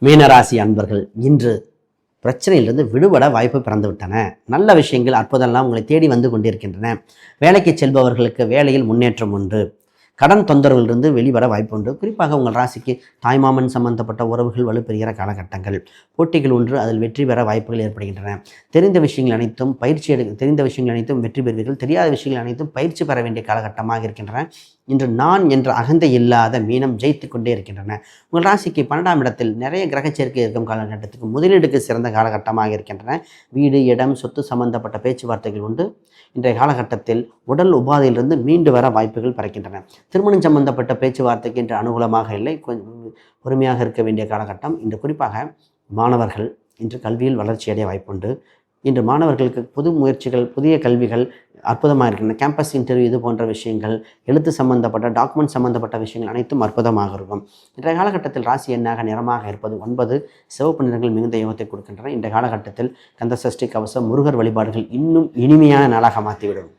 மீனராசி அன்பர்கள் இன்று பிரச்சனையிலிருந்து விடுபட வாய்ப்பு பிறந்து விட்டன. நல்ல விஷயங்கள் அற்புதம்லாம் உங்களை தேடி வந்து கொண்டிருக்கின்றன. வேலைக்கு செல்பவர்களுக்கு வேலையில் முன்னேற்றம் உண்டு. கடன் தொந்தரவிலிருந்து வெளிவர வாய்ப்பு உண்டு. குறிப்பாக உங்கள் ராசிக்கு தாய்மாமன் சம்பந்தப்பட்ட உறவுகள் வலுப்பெறுகிற காலகட்டங்கள். போட்டிகள் ஒன்று அதில் வெற்றி பெற வாய்ப்புகள் ஏற்படுகின்றன. தெரிந்த விஷயங்கள் அனைத்தும் தெரிந்த விஷயங்கள் அனைத்தும் வெற்றி பெறுவீர்கள். தெரியாத விஷயங்கள் அனைத்தும் பயிற்சி பெற வேண்டிய காலகட்டமாக இருக்கின்றன. இன்று நான் என்ற அகந்தை இல்லாத மீனம் ஜெயித்து கொண்டே இருக்கின்றன. உங்கள் ராசிக்கு 12ஆம் இடத்தில் நிறைய கிரக சேர்க்கை இருக்கும் காலகட்டத்துக்கு முதலீடுக்கு சிறந்த காலகட்டமாக இருக்கின்றன. வீடு, இடம், சொத்து சம்பந்தப்பட்ட பேச்சுவார்த்தைகள் உண்டு. இன்றைய காலகட்டத்தில் உடல் உபாதையிலிருந்து மீண்டு வர வாய்ப்புகள் பிறக்கின்றன. திருமணம் சம்பந்தப்பட்ட பேச்சுவார்த்தைக்கு இன்று அனுகூலமாக இல்லை. கொஞ்சம் பொறுமையாக இருக்க வேண்டிய காலகட்டம். இன்று குறிப்பாக மாணவர்கள் இன்று கல்வியில் வளர்ச்சியடைய வாய்ப்புண்டு. இன்று மாணவர்களுக்கு புது முயற்சிகள், புதிய கல்விகள் அற்புதமாக இருக்கின்றன. கேம்பஸ் இன்டர்வியூ இது போன்ற விஷயங்கள், எழுத்து சம்பந்தப்பட்ட டாக்குமெண்ட் சம்பந்தப்பட்ட விஷயங்கள் அனைத்தும் அற்புதமாக இருக்கும். இன்றைய காலகட்டத்தில் ராசி எண்ணாக நிறமாக இருப்பது 9. சிவப்பு நிறங்கள் மிகுந்த யோகத்தை கொடுக்கின்றன. இன்றைய காலகட்டத்தில் கந்த சஷ்டி கவசம், முருகர் வழிபாடுகள் இன்னும் இனிமையான நாளாக மாற்றிவிடும்.